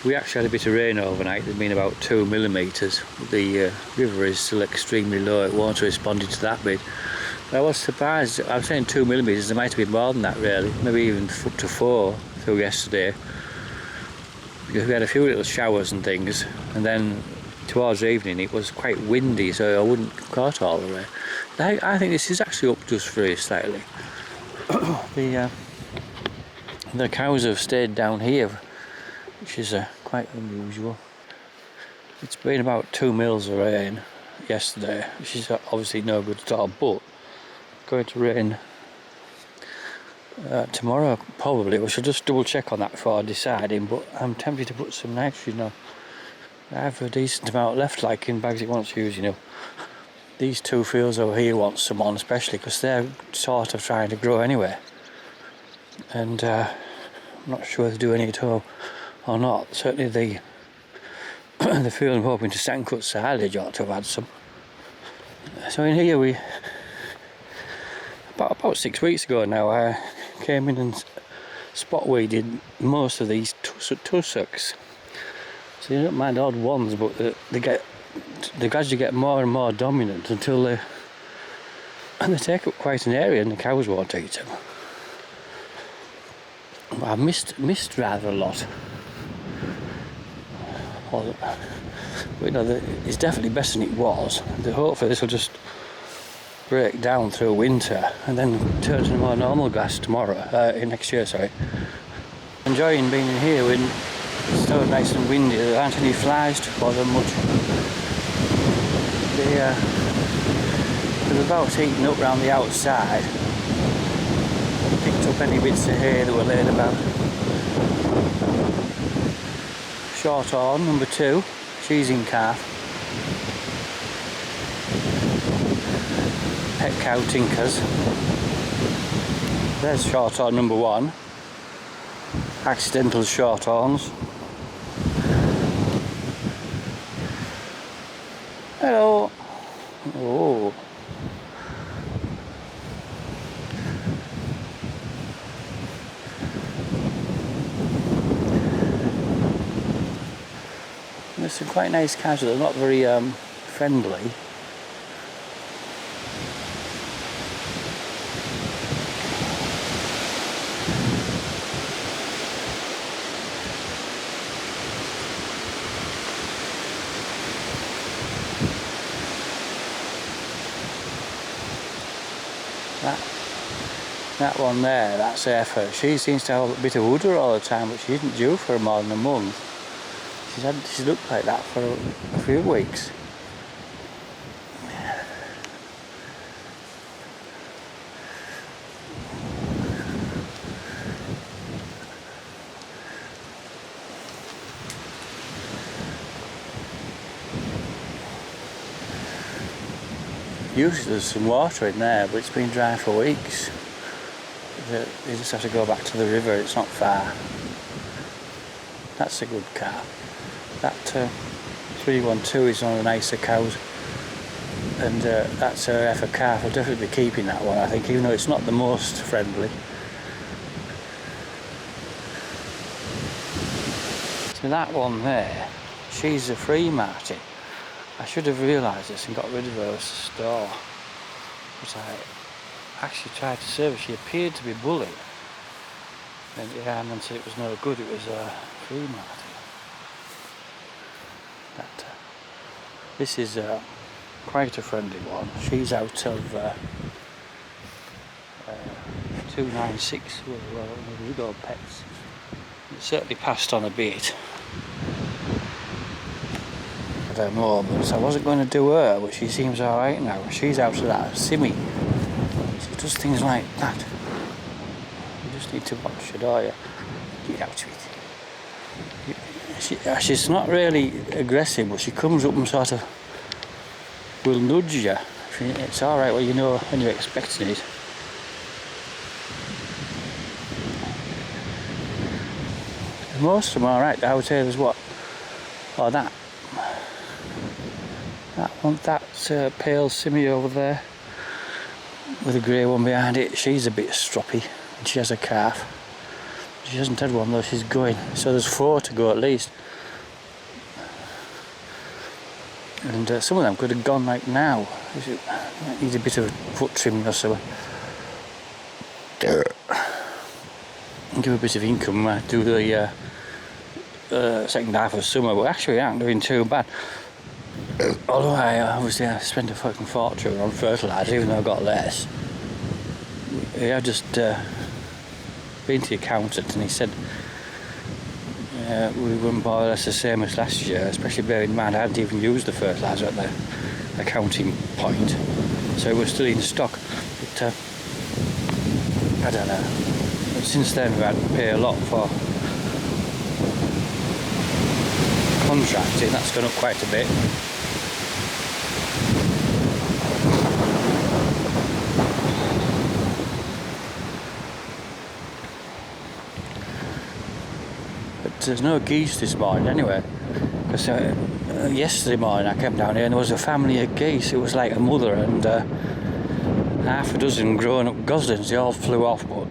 We actually had a bit of rain overnight. There's been about 2 millimetres. The river is still extremely low. It won't respond to that bit. But I was surprised. I was saying 2 millimetres. There might have been more than that, really. Maybe even up to 4 through yesterday. Because we had a few little showers and things, and then towards the evening it was quite windy, so I wouldn't have caught all the rain. I think this is actually up just very slightly. The cows have stayed down here, which is quite unusual. It's been about 2 mils of rain yesterday, which is obviously no good at all, but it's going to rain tomorrow probably. We should just double check on that before deciding, but I'm tempted to put some nitrogen on. I have a decent amount left, like in bags it wants using up. These 2 fields over here want some on, especially because they're sort of trying to grow anyway, and I'm not sure if they do any at all or not. Certainly the the field I'm hoping to stand cut silage ought to have had some. So in here we about 6 weeks ago now I came in and spot weeded most of these tussocks. So you don't mind odd ones, but they gradually get more and more dominant until they take up quite an area and the cows won't eat them. But I missed rather a lot. But you know, it's definitely better than it was. Hopefully this will just break down through winter and then turn to more normal grass next year. Sorry. Enjoying being in here when it's so nice and windy. There aren't any flies to bother much. They're about eating up round the outside. Picked up any bits of hay that were laid about. Shorthorn number 2, sheezing calf. Pet cow tinkers. There's shorthorn number 1. Accidental shorthorns. Hello. Oh. There's some quite nice cows. They're not very friendly. That one there, that's Effa. She seems to have a bit of udder all the time, but she isn't due for more than a month. She's looked like that for a few weeks. Usually there's some water in there, but it's been dry for weeks. You just have to go back to the river, it's not far. That's a good cow. That 312 is one of the nicer cows, and that's her Effa calf. I'll definitely be keeping that one, I think, even though it's not the most friendly. So that one there, she's a free martin. I should have realised this and got rid of her at the store, but I actually tried to serve her. She appeared to be bullied, and then said it was no good. It was a free martin. This is quite a friendly one. She's out of 296. Well, we go pets. It certainly passed on a bit. At her moments, I wasn't going to do her, but she seems all right now. She's out of that simmy. She does things like that. You just need to watch her, don't you? Get out of it. She's not really aggressive, but she comes up and sort of will nudge you. It's all right, well, you know when you're expecting it. Most of them are all right. I would say there's what? Oh, that one, that's pale simmy over there with a grey one behind it. She's a bit stroppy, and she has a calf. She hasn't had one though, she's going. So there's 4 to go at least. And some of them could have gone like now. Might need a bit of foot trimming or something. Give a bit of income, do the second half of summer, but actually I aren't doing too bad. Although obviously I spent a fucking fortune on fertiliser, even though I got less. I just been to the accountant and he said we were more or less the same as last year, especially bearing in mind I hadn't even used the fertiliser at the accounting point, so it was still in stock. But I don't know. But since then we've had to pay a lot for contracting. That's gone up quite a bit. There's no geese this morning anyway, because yesterday morning I came down here and there was a family of geese. It was like a mother and half a dozen grown up goslings. They all flew off, but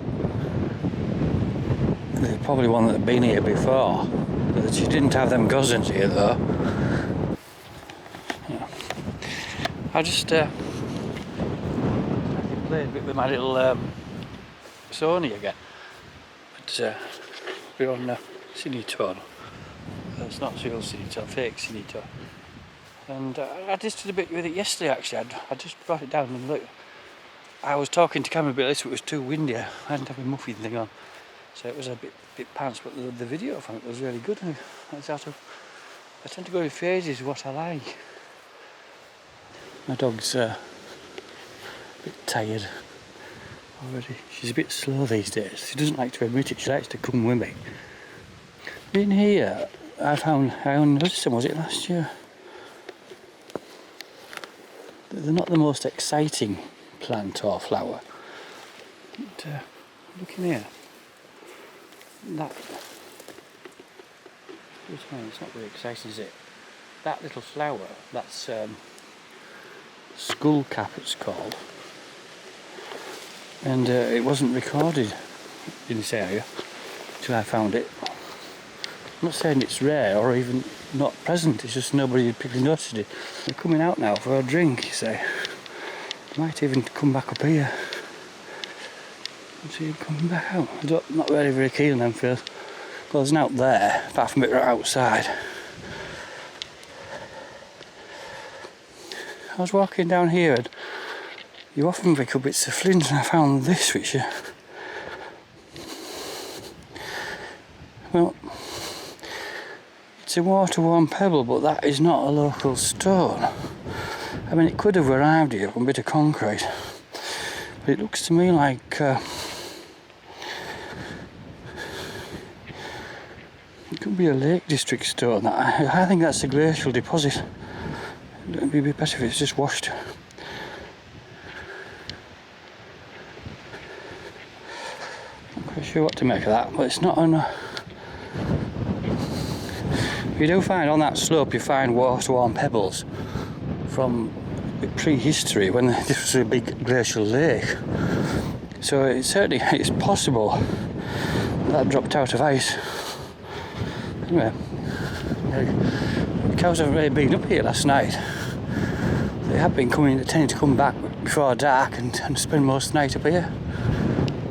there's probably one that had been here before. But she didn't have them goslings here though. Yeah. I just played a bit with my little Sony again, but we're on Cinetone. It's not real Cinetone, fake Cinetone. And I just did a bit with it yesterday actually. I just brought it down and look. I was talking to camera a bit later, it was too windy. I hadn't had my muffin thing on, so it was a bit pants, but the video from it was really good. I tend to go in phases of what I like. My dog's a bit tired already. She's a bit slow these days. She doesn't like to admit it, she likes to come with me. In here, I only noticed them, was it last year? They're not the most exciting plant or flower. But, look in here. That. It's not very exciting, is it? That little flower, that's skullcap it's called. And it wasn't recorded in this area until I found it. I'm not saying it's rare or even not present, it's just nobody had particularly noticed it. They're coming out now for a drink, you say. Might even come back up here. See them coming back out. I'm not very keen on them first. Well, there's an out there, apart from it right outside. I was walking down here and you often pick up bits of flint, and I found this which well, it's a water-worn pebble, but that is not a local stone. I mean, it could have arrived here from a bit of concrete, but it looks to me like it could be a Lake District stone. I think that's a glacial deposit. It would be better if it's just washed. I'm not quite sure what to make of that, but it's not on. You do find on that slope, you find water-worn pebbles from prehistory when this was a big glacial lake. So it's possible that dropped out of ice. Anyway, the cows haven't really been up here last night. They have been tending to come back before dark and spend most of the night up here.